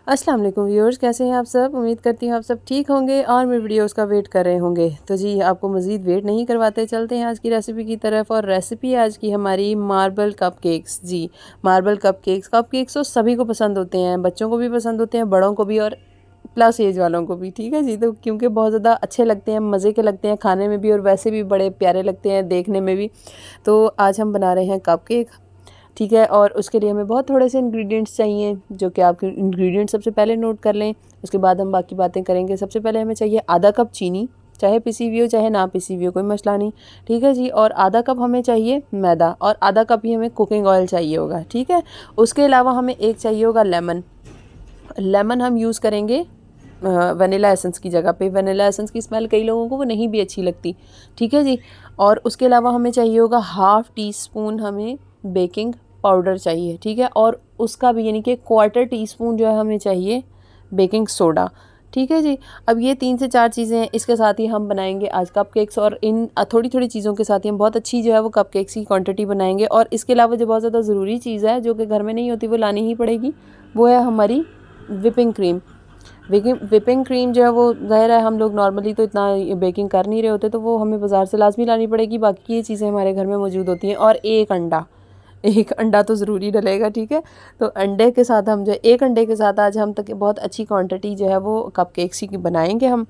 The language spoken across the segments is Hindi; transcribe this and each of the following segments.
अस्सलाम वालेकुम व्यूअर्स, कैसे हैं आप सब। उम्मीद करती हूँ आप सब ठीक होंगे और मेरे वीडियोस का वेट कर रहे होंगे। तो जी आपको मज़ीद वेट नहीं करवाते, चलते हैं आज की रेसिपी की तरफ। और रेसिपी आज की हमारी मार्बल कपकेक्स। जी मार्बल कपकेक्स तो सभी को पसंद होते हैं, बच्चों को भी पसंद होते हैं, बड़ों को भी और प्लस एज वालों को भी। ठीक है जी, तो क्योंकि बहुत ज़्यादा अच्छे लगते हैं, मज़े के लगते हैं खाने में भी और वैसे भी बड़े प्यारे लगते हैं देखने में भी। तो आज हम बना रहे हैं कपकेक। ठीक है, और उसके लिए हमें बहुत थोड़े से इंग्रेडिएंट्स चाहिए, जो कि आपके इंग्रेडिएंट्स सबसे पहले नोट कर लें। उसके बाद हम बाकी बातें करेंगे। सबसे पहले हमें चाहिए आधा कप चीनी, चाहे पिसी हुई हो चाहे ना पिसी हुई हो, कोई मसला नहीं। ठीक है जी, और आधा कप हमें चाहिए मैदा और आधा कप ही हमें कुकिंग ऑयल चाहिए होगा। ठीक है, उसके अलावा हमें एक चाहिए होगा लेमन हम यूज़ करेंगे वनीला एसेंस की जगह पे। वनीला एसेंस की स्मेल कई लोगों को वो नहीं भी अच्छी लगती। ठीक है जी, और उसके अलावा हमें चाहिए होगा हाफ़ टी स्पून हमें बेकिंग पाउडर चाहिए। ठीक है, और उसका भी यानी कि क्वार्टर टी स्पून जो है हमें चाहिए बेकिंग सोडा। ठीक है जी, अब ये 3 से 4 चीज़ें हैं, इसके साथ ही हम बनाएंगे आज कपकेक्स। और इन थोड़ी थोड़ी चीज़ों के साथ ही हम बहुत अच्छी जो है वो कपकेक्स की क्वांटिटी बनाएंगे। और इसके अलावा जो बहुत ज़्यादा ज़रूरी चीज़ है जो कि घर में नहीं होती वो लानी ही पड़ेगी, वो है हमारी विपिंग क्रीम। विपिंग क्रीम जो है वो ज़ाहिर है हम लोग नॉर्मली तो इतना बेकिंग कर नहीं रहे होते, तो वो हमें बाज़ार से लाजमी लानी पड़ेगी। बाकी ये चीज़ें हमारे घर में मौजूद होती हैं। और एक अंडा तो ज़रूरी डलेगा। ठीक है, तो अंडे के साथ हम जो एक अंडे के साथ आज हम तक बहुत अच्छी क्वांटिटी जो है वो कपकेक्स की बनाएंगे हम।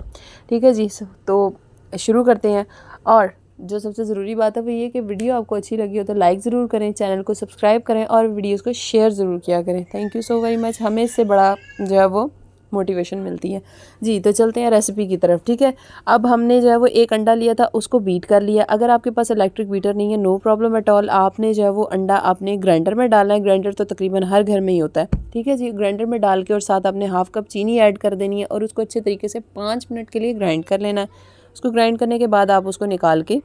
ठीक है जी, तो शुरू करते हैं। और जो सबसे ज़रूरी बात है वो ये कि वीडियो आपको अच्छी लगी हो तो लाइक ज़रूर करें, चैनल को सब्सक्राइब करें और वीडियोस को शेयर ज़रूर किया करें। Thank you so very much, हमें इससे बड़ा जो है वो मोटिवेशन मिलती है। जी तो चलते हैं रेसिपी की तरफ। ठीक है, अब हमने जो है वो एक अंडा लिया था, उसको बीट कर लिया। अगर आपके पास इलेक्ट्रिक बीटर नहीं है, नो प्रॉब्लम एट ऑल, आपने जो है वो अंडा आपने ग्राइंडर में डालना है। ग्राइंडर तो तकरीबन हर घर में ही होता है। ठीक है जी, ग्राइंडर में डाल के और साथ आपने हाफ़ कप चीनी ऐड कर देनी है और उसको अच्छे तरीके से 5 मिनट के लिए ग्राइंड कर लेना है। उसको ग्राइंड करने के बाद आप उसको निकाल के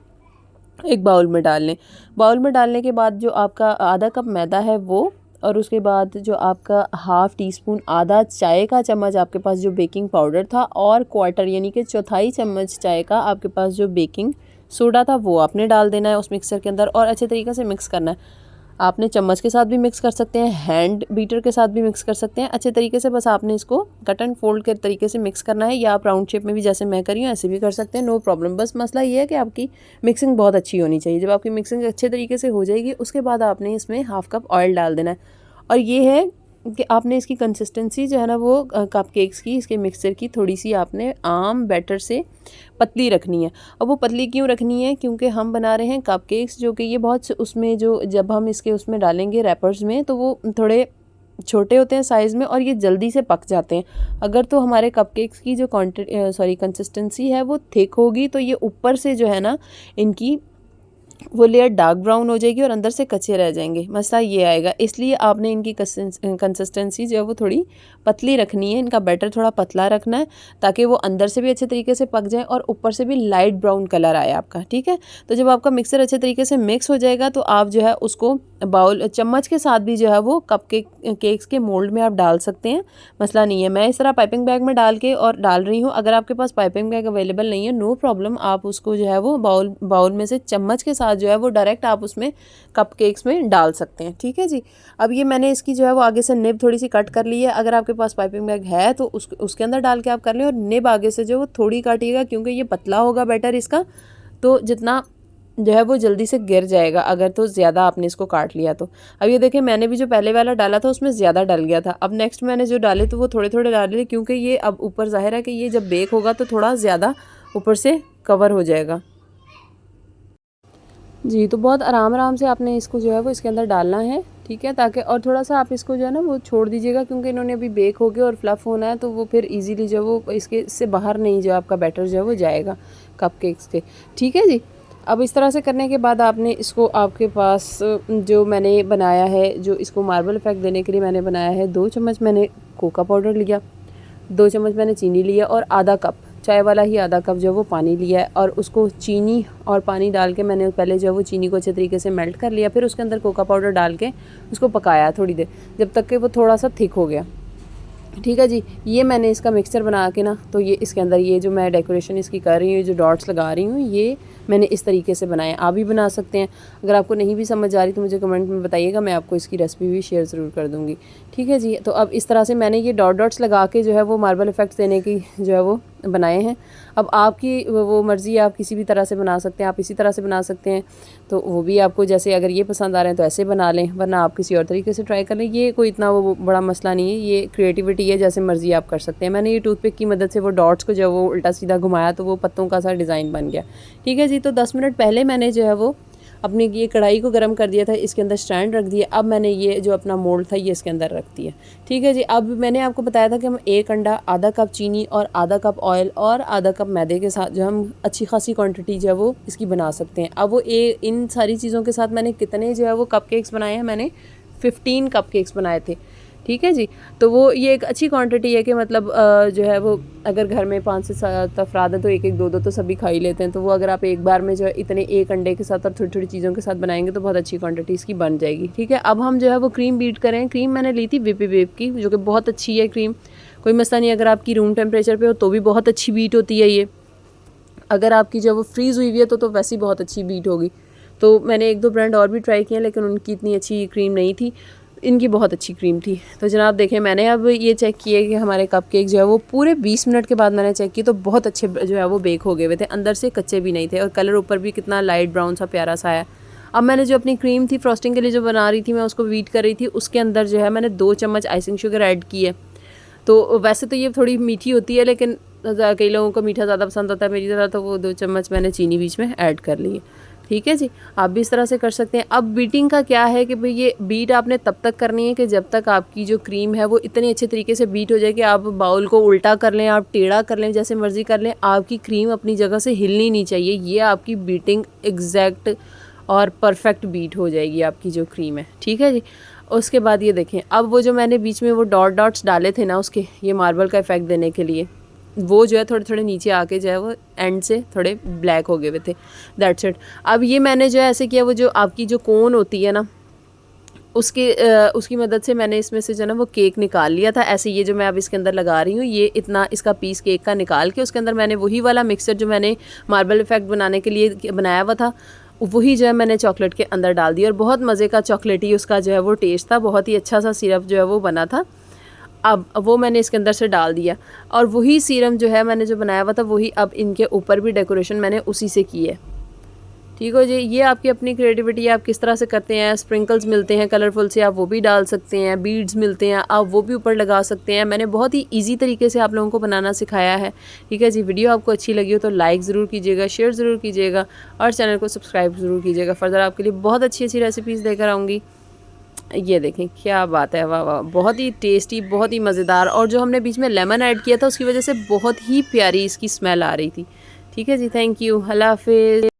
एक बाउल में डाल लें। बाउल में डालने के बाद जो आपका आधा कप मैदा है वो, और उसके बाद जो आपका हाफ़ टी स्पून आधा चाय का चम्मच आपके पास जो बेकिंग पाउडर था, और क्वार्टर यानी कि चौथाई चम्मच चाय का आपके पास जो बेकिंग सोडा था वो आपने डाल देना है उस मिक्सर के अंदर और अच्छे तरीके से मिक्स करना है। आपने चम्मच के साथ भी मिक्स कर सकते हैं, हैंड बीटर के साथ भी मिक्स कर सकते हैं अच्छे तरीके से। बस आपने इसको कट एंड फोल्ड के तरीके से मिक्स करना है, या आप राउंड शेप में भी जैसे मैं करी हूँ ऐसे भी कर सकते हैं, नो प्रॉब्लम। बस मसला ये है कि आपकी मिक्सिंग बहुत अच्छी होनी चाहिए। जब आपकी मिक्सिंग अच्छे तरीके से हो जाएगी उसके बाद आपने इसमें हाफ़ कप ऑयल डाल देना है। और ये है कि आपने इसकी कंसिस्टेंसी जो है ना वो कपकेक्स की, इसके मिक्सचर की थोड़ी सी आपने आम बैटर से पतली रखनी है। अब वो पतली क्यों रखनी है, क्योंकि हम बना रहे हैं कपकेक्स जो कि ये बहुत उसमें जो जब हम इसके उसमें डालेंगे रैपर्स में तो वो थोड़े छोटे होते हैं साइज़ में और ये जल्दी से पक जाते हैं। अगर तो हमारे कपकेक्स की जो कंसिस्टेंसी है वो थिक होगी तो ये ऊपर से जो है ना इनकी वो लेयर डार्क ब्राउन हो जाएगी और अंदर से कच्चे रह जाएंगे। मसला ये आएगा, इसलिए आपने इनकी कंसिस्टेंसी जो है वो थोड़ी पतली रखनी है, इनका बैटर थोड़ा पतला रखना है ताकि वो अंदर से भी अच्छे तरीके से पक जाए और ऊपर से भी लाइट ब्राउन कलर आए आपका। ठीक है, तो जब आपका मिक्सर अच्छे तरीके से मिक्स हो जाएगा तो आप जो है उसको बाउल चम्मच के साथ भी जो है वो केक्स के मोल्ड में आप डाल सकते हैं, मसला नहीं है। मैं इस तरह पाइपिंग बैग में डाल के और डाल रही हूँ। अगर आपके पास पाइपिंग बैग अवेलेबल नहीं है, नो प्रॉब्लम, आप उसको जो है वो बाउल में से चम्मच के साथ जो है वो डायरेक्ट आप उसमें कपकेक्स में डाल सकते हैं। ठीक है जी, अब ये मैंने इसकी जो है वो आगे से निब थोड़ी सी कट कर ली है। अगर आपके पास पाइपिंग बैग है तो उसके अंदर डाल के आप कर लें, और निब आगे से जो वो थोड़ी काटिएगा क्योंकि ये पतला होगा बैटर इसका, तो जितना जो है वो जल्दी से गिर जाएगा अगर तो ज़्यादा आपने इसको काट लिया तो। अब ये देखें, मैंने भी जो पहले वाला डाला था उसमें ज़्यादा डल गया था। अब नेक्स्ट मैंने जो डाले तो वो थोड़े थोड़े डाले, क्योंकि ये अब ऊपर ज़ाहिर है कि ये जब बेक होगा तो थोड़ा ज़्यादा ऊपर से कवर हो जाएगा। जी तो बहुत आराम आराम से आपने इसको जो है वो इसके अंदर डालना है। ठीक है, ताकि और थोड़ा सा आप इसको जो है ना वो छोड़ दीजिएगा क्योंकि इन्होंने अभी बेक हो गया और फ्लफ़ होना है, तो वो फिर इजीली जो है वो इससे बाहर नहीं जो आपका बैटर जो है वो जाएगा कपकेक्स के। ठीक है जी, अब इस तरह से करने के बाद आपने इसको आपके पास जो मैंने बनाया है, जो इसको मार्बल इफेक्ट देने के लिए मैंने बनाया है, 2 चम्मच मैंने कोका पाउडर लिया, 2 चम्मच मैंने चीनी लिया और आधा कप चाय वाला ही आधा कप जो है वो पानी लिया है। और उसको चीनी और पानी डाल के मैंने पहले जो है वो चीनी को अच्छे तरीके से मेल्ट कर लिया, फिर उसके अंदर कोका पाउडर डाल के उसको पकाया थोड़ी देर, जब तक कि वो थोड़ा सा थिक हो गया। ठीक है जी। ये मैंने इसका मिक्सचर बना के ना, तो ये इसके अंदर ये जो मैं डेकोरेशन इसकी कर रही हूँ, जो डॉट्स लगा रही हूँ, ये मैंने इस तरीके से बनाए। आप भी बना सकते हैं। अगर आपको नहीं भी समझ आ रही तो मुझे कमेंट में बताइएगा, मैं आपको इसकी रेसिपी भी शेयर ज़रूर कर दूँगी। ठीक है जी। तो अब इस तरह से मैंने ये डॉट्स लगा के जो है वो मार्बल इफ़ेक्ट्स देने की जो है वो बनाए हैं। अब आपकी वो मर्ज़ी है, आप किसी भी तरह से बना सकते हैं, आप इसी तरह से बना सकते हैं। तो वो भी आपको जैसे अगर ये पसंद आ रहे हैं तो ऐसे बना लें, वरना आप किसी और तरीके से ट्राई कर लें। ये कोई इतना वो बड़ा मसला नहीं है, ये क्रिएटिविटी है, जैसे मर्ज़ी आप कर सकते हैं। मैंने ये टूथपिक की मदद से वो डॉट्स को जब वो उल्टा सीधा घुमाया तो वो पत्तों का सा डिज़ाइन बन गया। ठीक है जी। तो 10 मिनट पहले मैंने जो है वो अपनी ये कढ़ाई को गर्म कर दिया था, इसके अंदर स्टैंड रख दिया। अब मैंने ये जो अपना मोल्ड था ये इसके अंदर रख दिया। ठीक है जी। अब मैंने आपको बताया था कि हम 1 अंडा, आधा कप चीनी और आधा कप ऑयल और आधा कप मैदे के साथ जो हम अच्छी खासी क्वांटिटी जो है वो इसकी बना सकते हैं। अब वो इन सारी चीज़ों के साथ मैंने कितने जो है वो कपकेक्स बनाए हैं, मैंने 15 कपकेक्स बनाए थे। ठीक है जी। तो वो ये एक अच्छी क्वांटिटी है कि मतलब जो है वो अगर घर में 5 से 7 अफराद हैं तो एक एक दो दो तो सभी खा ही लेते हैं। तो वो अगर आप एक बार में जो है इतने 1 अंडे के साथ और थोड़ी थोड़ी चीज़ों के साथ बनाएंगे तो बहुत अच्छी क्वांटिटी इसकी बन जाएगी। ठीक है। अब हम जो है वो क्रीम बीट करें। क्रीम मैंने ली थी विपी वेव की, जो कि बहुत अच्छी है क्रीम, कोई मसला नहीं। अगर आपकी रूम टेम्परेचर पर हो तो भी बहुत अच्छी बीट होती है ये। अगर आपकी जो है वो फ्रीज़ हुई हुई है तो वैसे ही बहुत अच्छी बीट होगी। तो मैंने 1-2 ब्रांड और भी ट्राई किए लेकिन उनकी इतनी अच्छी क्रीम नहीं थी, इनकी बहुत अच्छी क्रीम थी। तो जनाब देखें, मैंने अब ये चेक किए कि हमारे कपकेक जो है वो पूरे 20 मिनट के बाद मैंने चेक की तो बहुत अच्छे जो है वो बेक हो गए हुए थे, अंदर से कच्चे भी नहीं थे और कलर ऊपर भी कितना लाइट ब्राउन सा प्यारा सा आया। अब मैंने जो अपनी क्रीम थी फ्रॉस्टिंग के लिए जो बना रही थी, मैं उसको बीट कर रही थी, उसके अंदर जो है मैंने 2 चम्मच आइसिंग शुगर ऐड की है। तो वैसे तो ये थोड़ी मीठी होती है लेकिन कई लोगों को मीठा ज़्यादा पसंद होता है, मेरी तरह तो वो 2 चम्मच मैंने चीनी बीच में ऐड कर ली है। ठीक है जी। आप भी इस तरह से कर सकते हैं। अब बीटिंग का क्या है कि भाई ये बीट आपने तब तक करनी है कि जब तक आपकी जो क्रीम है वो इतनी अच्छे तरीके से बीट हो जाए कि आप बाउल को उल्टा कर लें, आप टेढ़ा कर लें, जैसे मर्ज़ी कर लें, आपकी क्रीम अपनी जगह से हिलनी नहीं चाहिए। ये आपकी बीटिंग एग्जैक्ट और परफेक्ट बीट हो जाएगी आपकी जो क्रीम है। ठीक है जी। उसके बाद ये देखें, अब वो जो मैंने बीच में वो डॉट्स डाले थे ना उसके, ये मार्बल का इफ़ेक्ट देने के लिए, वो जो है थोड़े थोड़े नीचे आके जो है वो एंड से थोड़े ब्लैक हो गए हुए थे। That's it. अब ये मैंने जो है ऐसे किया, वो जो आपकी जो कोन होती है ना उसकी मदद से मैंने इसमें से जो ना वो केक निकाल लिया था। ऐसे ये जो मैं अब इसके अंदर लगा रही हूँ, ये इतना इसका पीस केक का निकाल के उसके अंदर मैंने वही वाला मिक्सचर जो मैंने मार्बल इफ़ेक्ट बनाने के लिए बनाया हुआ था, वही जो है मैंने चॉकलेट के अंदर डाल दिया और बहुत मज़े का चॉकलेटी उसका जो है वो टेस्ट था, बहुत ही अच्छा सा सिरप जो है वो बना था। अब वो मैंने इसके अंदर से डाल दिया और वही सीरम जो है मैंने जो बनाया हुआ था वही अब इनके ऊपर भी डेकोरेशन मैंने उसी से की है। ठीक हो जी। ये आपकी अपनी क्रिएटिविटी है, आप किस तरह से करते हैं। स्प्रिंकल्स मिलते हैं कलरफुल से, आप वो भी डाल सकते हैं। बीड्स मिलते हैं, आप वो भी ऊपर लगा सकते हैं। मैंने बहुत ही इजी तरीके से आप लोगों को बनाना सिखाया है। ठीक है जी। वीडियो आपको अच्छी लगी हो तो लाइक ज़रूर कीजिएगा, शेयर ज़रूर कीजिएगा और चैनल को सब्सक्राइब ज़रूर कीजिएगा। फर्दर आपके लिए बहुत अच्छी अच्छी रेसिपीज़ लेकर आऊँगी। ये देखें क्या बात है, वाह वाह, बहुत ही टेस्टी, बहुत ही मज़ेदार। और जो हमने बीच में लेमन ऐड किया था उसकी वजह से बहुत ही प्यारी इसकी स्मेल आ रही थी। ठीक है जी। Thank you. अल्लाह हाफिज़।